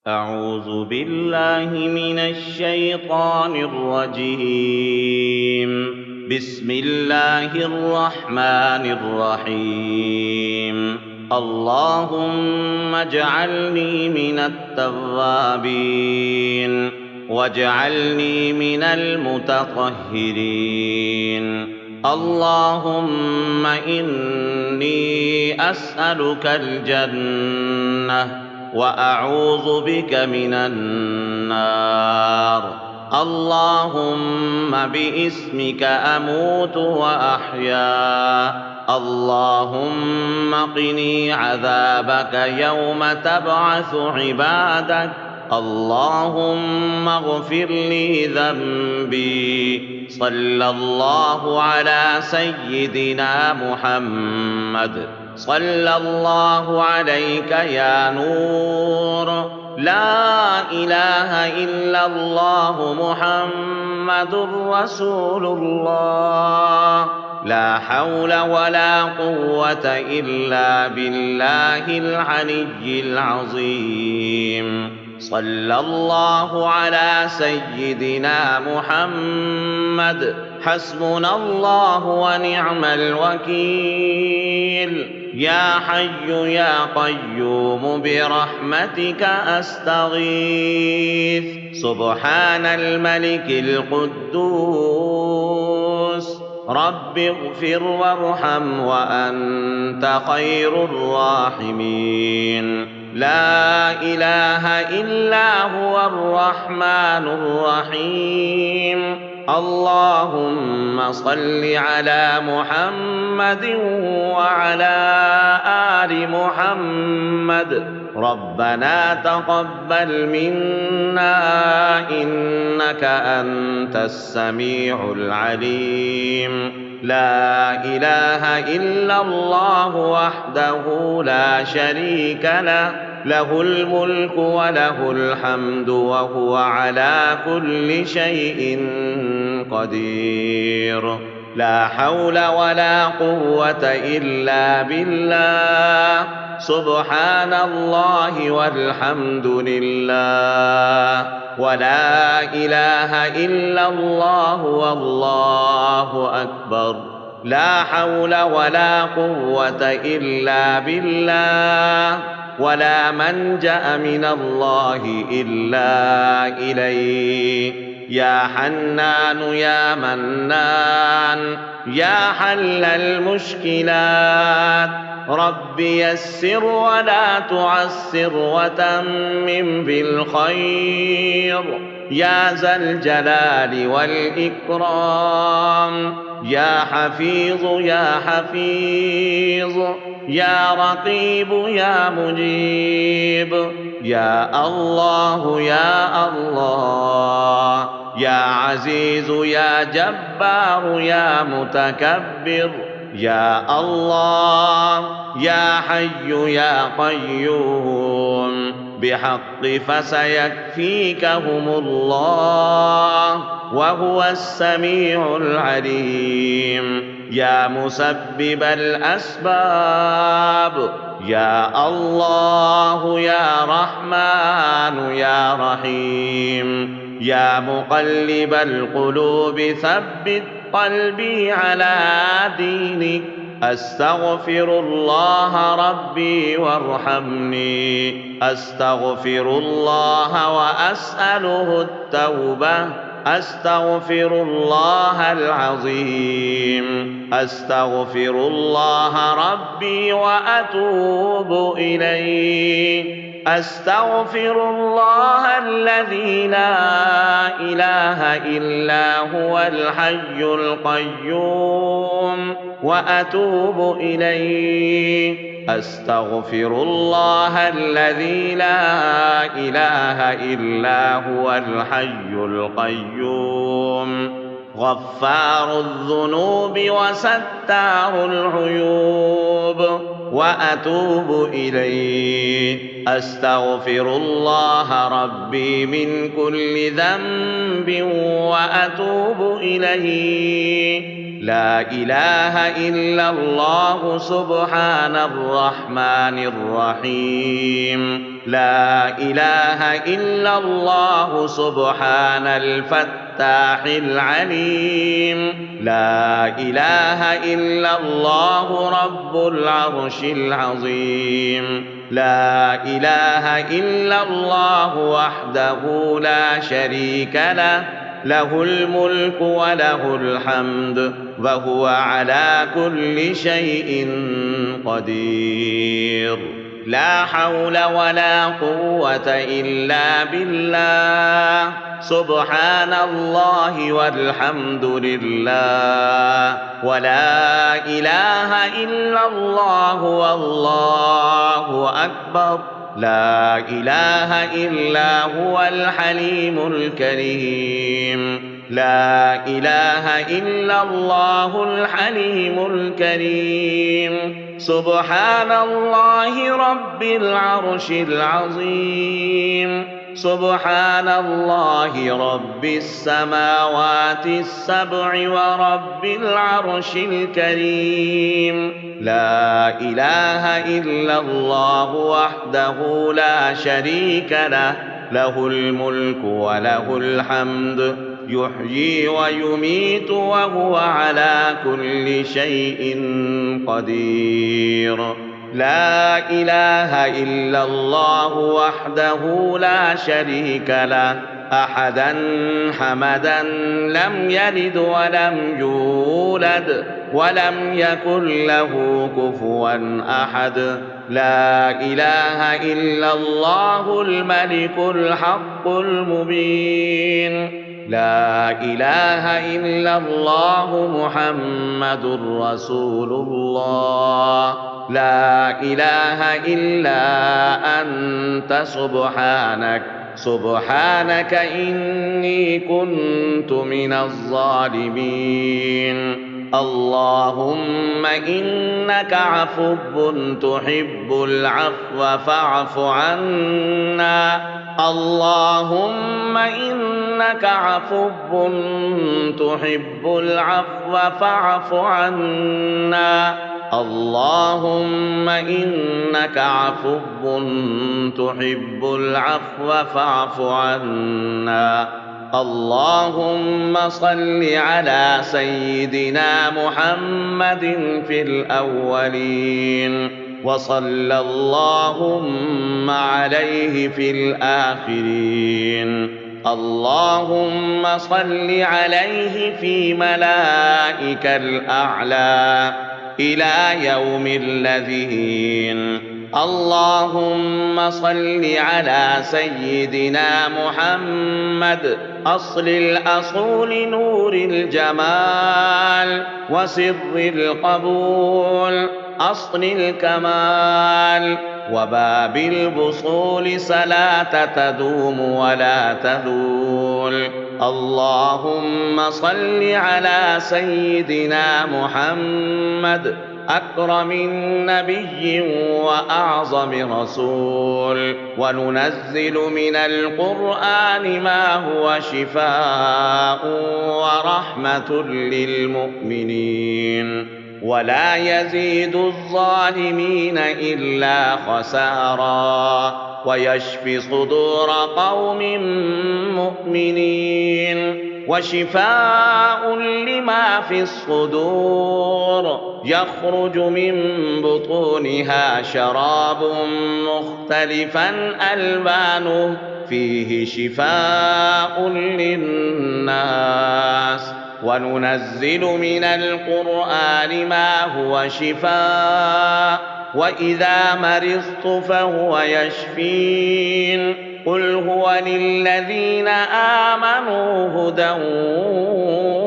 أعوذ بالله من الشيطان الرجيم. بسم الله الرحمن الرحيم. اللهم اجعلني من التوابين واجعلني من المتطهرين. اللهم إني أسألك الجنة وأعوذ بك من النار. اللهم باسمك أموت وأحيا. اللهم قني عذابك يوم تبعث عبادك. اللهم اغفر لي ذنبي. صلى الله على سيدنا محمد. صلى الله عليك يا نور. لا إله إلا الله محمد رسول الله. لا حول ولا قوة إلا بالله العلي العظيم. صلى الله على سيدنا محمد. حسبنا الله ونعم الوكيل. يا حي يا قيوم برحمتك أستغيث. سبحان الملك القدوس. رب اغفر وارحم وأنت خير الراحمين. لا إله إلا هو الرحمن الرحيم. اللهم صل على محمد وعلى آل محمد. ربنا تقبل منا إنك أنت السميع العليم. لا إله إلا الله وحده لا شريك له. له الملك وله الحمد وهو على كل شيء قدير. لا حول ولا قوة إلا بالله. سبحان الله والحمد لله ولا إله إلا الله والله أكبر. لا حول ولا قوة إلا بالله ولا ملجأ من الله إلا إليه. يا حنان يا منان يا حل المشكلات. رب يسر ولا تعسر وتمم بالخير. يا ذا الجلال والإكرام. يا حفيظ يا حفيظ. يا رقيب يا مجيب. يا الله يا الله. يا عزيز يا جبار يا متكبر. يا الله يا حي يا قيوم بحق فسيكفيكهم الله وهو السميع العليم. يا مسبب الأسباب. يا الله يا رحمن يا رحيم. يا مقلب القلوب ثبت قلبي على دينك. أستغفر الله ربي وارحمني. أستغفر الله وأسأله التوبة. أستغفر الله العظيم. أستغفر الله ربي وأتوب إليه. أستغفر الله الذي لا إله إلا هو الحي القيوم وأتوب إليه. أستغفر الله الذي لا إله إلا هو الحي القيوم غفار الذنوب وستار العيوب وأتوب إليه. أستغفر الله ربي من كل ذنب وأتوب إليه. لا إله إلا الله سبحان الرحمن الرحيم لا إله إلا الله سبحان الفتاح العليم لا إله إلا الله رب العرش العظيم لا إله إلا الله وحده لا شريك له له الملك وله الحمد وهو على كل شيء قدير لا حول ولا قوة إلا بالله سبحان الله والحمد لله ولا إله إلا الله والله أكبر لا إله إلا هو الحليم الكريم لا إله إلا الله الحليم الكريم سبحان الله رب العرش العظيم سبحان الله رب السماوات السبع ورب العرش الكريم لا إله إلا الله وحده لا شريك له له الملك وله الحمد يحيي ويميت وهو على كل شيء قدير لا إله إلا الله وحده لا شريك له أحدا حمدا لم يلد ولم يولد ولم يكن له كفوا أحد لا إله إلا الله الملك الحق المبين لا إله إلا الله محمد رسول الله لا إله إلا أنت سبحانك إني كنت من الظالمين اللهم إنك عفو تحب العفو فاعف عنا اللهم إنك عفو تحب العفو فاعف عنا اللهم إنك عفو تحب العفو فاعف عنا اللهم صل على سيدنا محمد في الأولين وصلى اللهم عليه في الآخرين اللهم صل عليه في ملائك الأعلى إلى يوم الذين اللهم صل على سيدنا محمد أصل الأصول نور الجمال وسر القبول أصل الكمال وباب البصول صلاة تدوم ولا تذول اللهم صل على سيدنا محمد أكرم النبي وأعظم رسول وننزل من القرآن ما هو شفاء ورحمة للمؤمنين ولا يزيد الظالمين إلا خسارا ويشفي صدور قوم مؤمنين وشفاء لما في الصدور يخرج من بطونها شراب مختلفا ألوانه فيه شفاء للناس وننزل من القرآن ما هو شفاء وإذا مرضت فهو يشفين قل هو للذين آمنوا هدى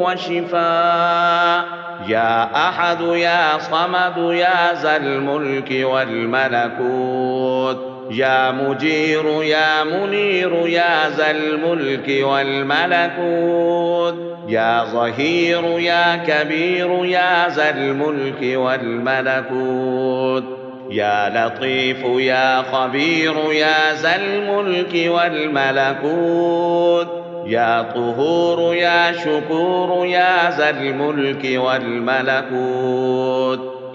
وشفاء يا أحد يا صمد يا ذا الملك والملكوت يا مجير يا منير يا ذا الملك والملكوت يا ظهير يا كبير يا ذا الملك والملكوت يا لطيف يا خبير يا ذا الملك والملكوت يا طهور يا شكور يا ذا الملك والملكوت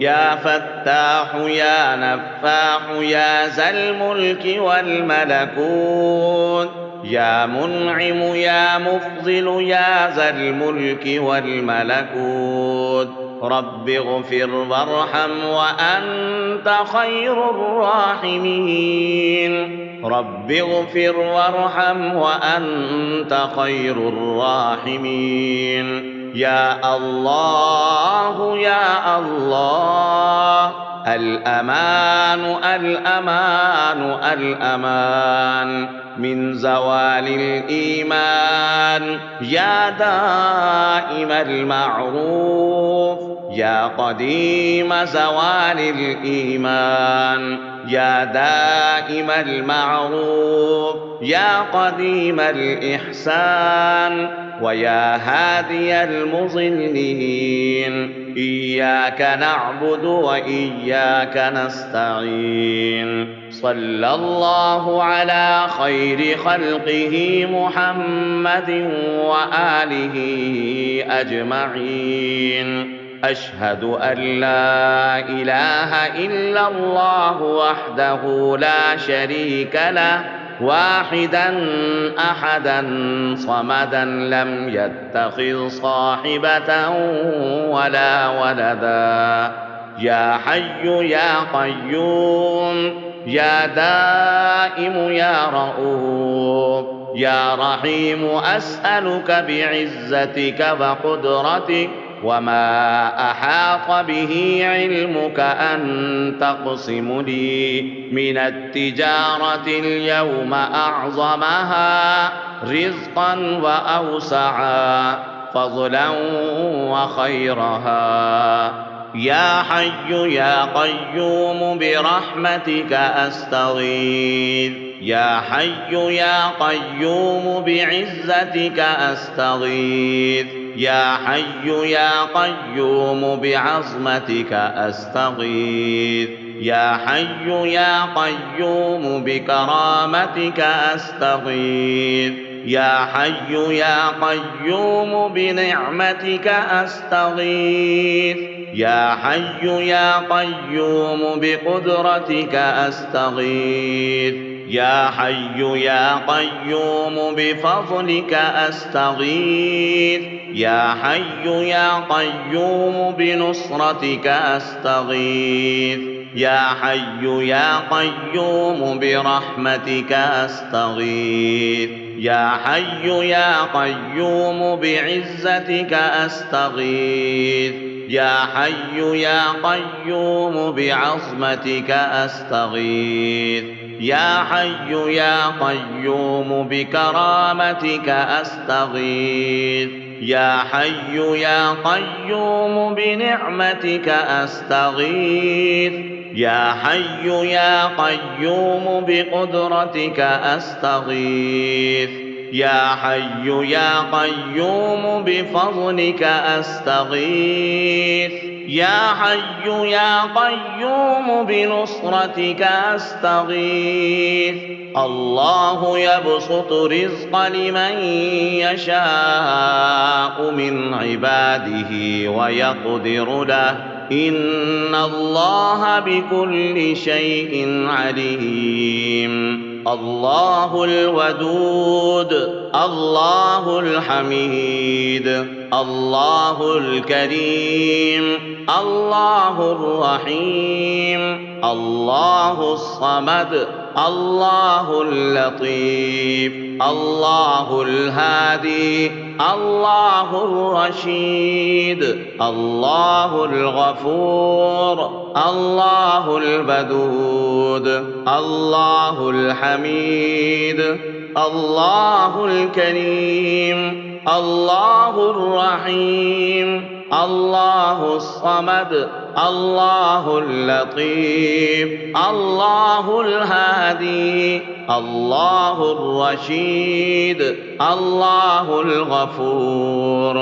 يا فتاح يا نفاح يا ذا الملك والملكوت يا منعم يا مفضل يا ذا الملك والملكوت رب اغفر وارحم وأنت خير الراحمين رب اغفر وارحم وأنت خير الراحمين يا الله يا الله الأمان الأمان الأمان من زوال الإيمان يا دائم المعروف يا قديم زوال الإيمان يا دائم المعروف يا قديم الإحسان ويا هادي المضلين إياك نعبد وإياك نستعين صلى الله على خير خلقه محمد وآله أجمعين أشهد أن لا إله إلا الله وحده لا شريك له واحدا أحدا صمدا لم يتخذ صاحبة ولا ولدا يا حي يا قيوم يا دائم يا رؤوف يا رحيم أسألك بعزتك وقدرتك وما أحاط به علمك أن تقسم لي من التجارة اليوم أعظمها رزقا وأوسعا فضلا وخيرها يا حي يا قيوم برحمتك أستغيث يا حي يا قيوم بعزتك أستغيث يا حي يا قيوم بعظمتك أستغيث يا حي يا قيوم بكرامتك أستغيث يا حي يا قيوم بنعمتك أستغيث يا حي يا قيوم بقدرتك أستغيث يا حي يا قيوم بفضلك أستغيث يا حي يا قيوم بنصرتك أستغيث يا حي يا قيوم برحمتك أستغيث يا حي يا قيوم بعزتك أستغيث يا حي يا قيوم بعظمتك أستغيث يا حي يا قيوم بكرامتك أستغيث يا حي يا قيوم بنعمتك أستغيث يا حي يا قيوم بقدرتك أستغيث يا حي يا قيوم بفضلك أستغيث يا حي يا قيوم بنصرتك أستغيث الله يبسط الرزق لمن يشاء من عباده ويقدر له إن الله بكل شيء عليم الله الودود الله الحميد الله الكريم الله الرحيم الله الصمد الله اللطيف الله الهادي الله الرشيد الله الغفور الله الودود الله الحميد الله الكريم الله الرحيم الله الصمد الله اللطيف الله الهادي الله الرشيد الله الغفور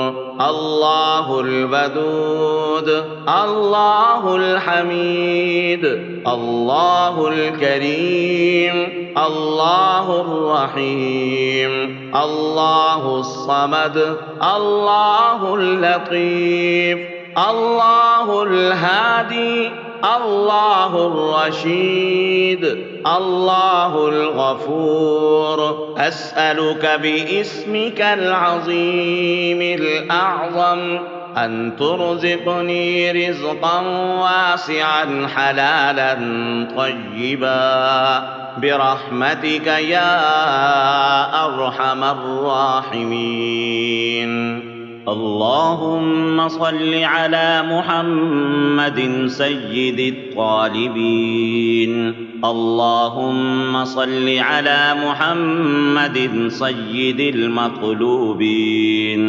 الله الودود الله الحميد الله الكريم الله الرحيم الله الصمد الله اللطيف الله الهادي الله الرشيد الله الغفور. أسألك باسمك العظيم الأعظم أن ترزقني رزقا واسعا حلالا طيبا برحمتك يا أرحم الراحمين. اللهم صل على محمد سيد الطالبين. اللهم صل على محمد سيد المطلوبين.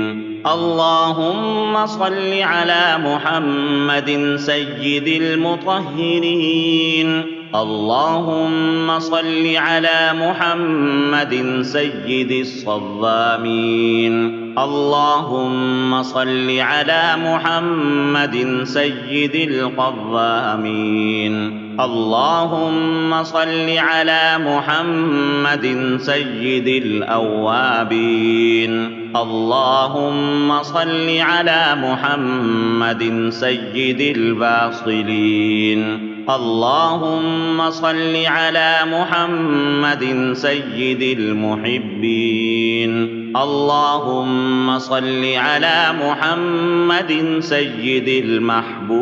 اللهم صل على محمد سيد المطهرين. اللهم صل على محمد سيد الصوامين. اللهم صل على محمد سيد القوامين. اللهم صل على محمد سيد الأوابين. اللهم صل على محمد سيد الباصلين. اللهم صل على محمد سيد المحبين. اللهم صل على محمد سيد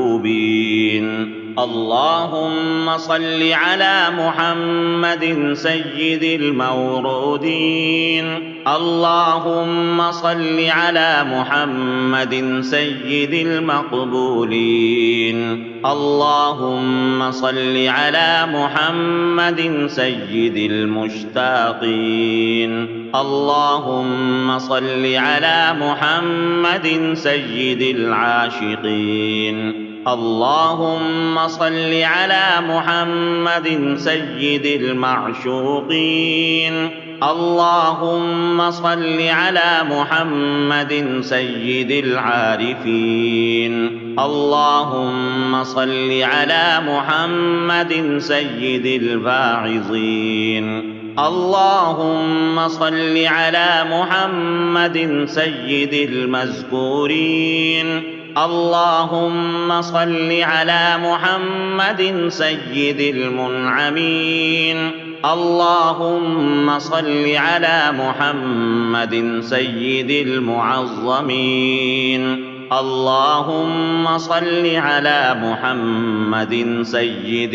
المحبوبين. اللهم صل على محمد سيد المورودين. اللهم صل على محمد سيد المقبولين. اللهم صل على محمد سيد المشتاقين. اللهم صل على محمد سيد العاشقين. اللهم صل على محمد سيد المعشوقين. اللهم صل على محمد سيد العارفين. اللهم صل على محمد سيد الواعظين. اللهم صل على محمد سيد المذكورين. اللهم صل على محمد سيد المنعمين. اللهم صل على محمد سيد المعظمين. اللهم صل على محمد سيد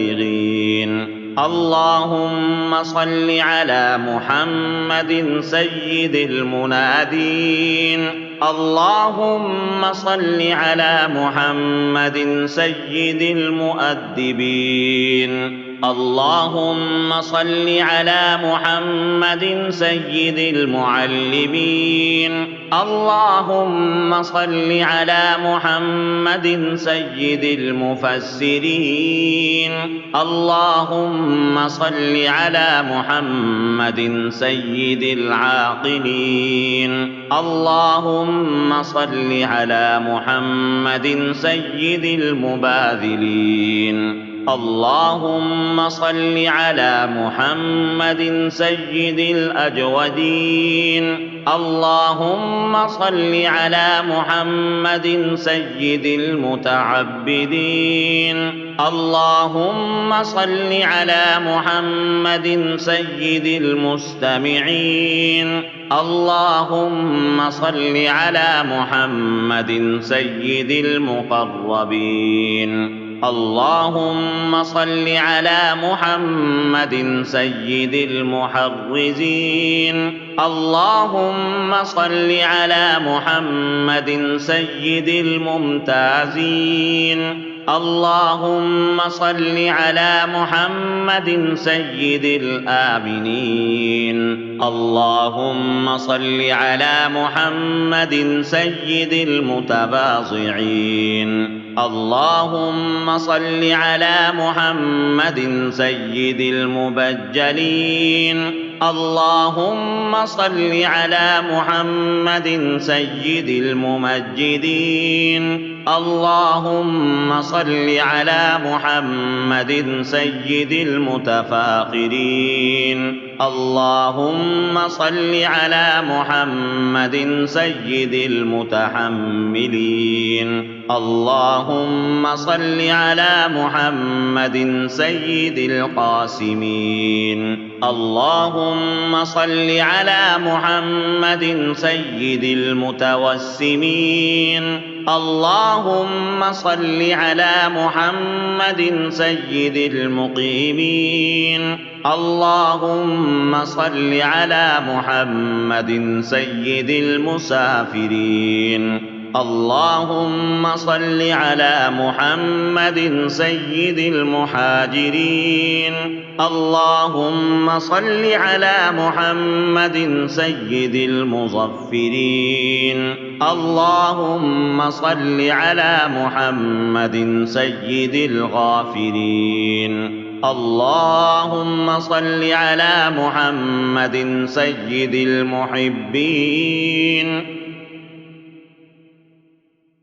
المبلغين. اللهم صل على محمد سيد المنادين. اللهم صل على محمد سيد المؤدبين. اللهم صل على محمد سيد المعلمين. اللهم صل على محمد سيد المفسرين. اللهم صل على محمد سيد العاقلين. اللهم صل على محمد سيد المباذلين. اللهم صل على محمد سيد الأجودين. اللهم صل على محمد سيد المتعبدين. اللهم صل على محمد سيد المستمعين. اللهم صل على محمد سيد المقربين. اللهم صل على محمد سيد المحرزين. اللهم صل على محمد سيد الممتازين. اللهم صل على محمد سيد الآمنين. اللهم صل على محمد سيد المتواضعين. اللهم صل على محمد سيد المبجلين. اللهم صل على محمد سيد الممجدين. اللهم صل على محمد سيد المتفاخرين. اللهم صل على محمد سيد المتحملين. اللهم صل على محمد سيد القاسمين. اللهم صل على محمد سيد المتوسمين. اللهم صل على محمد سيد المقيمين. اللهم صل على محمد سيد المسافرين. اللهم صل على محمد سيد المهاجرين. اللهم صل على محمد سيد المظفرين. اللهم صل على محمد سيد الغافرين. اللهم صل على محمد سيد المحبين.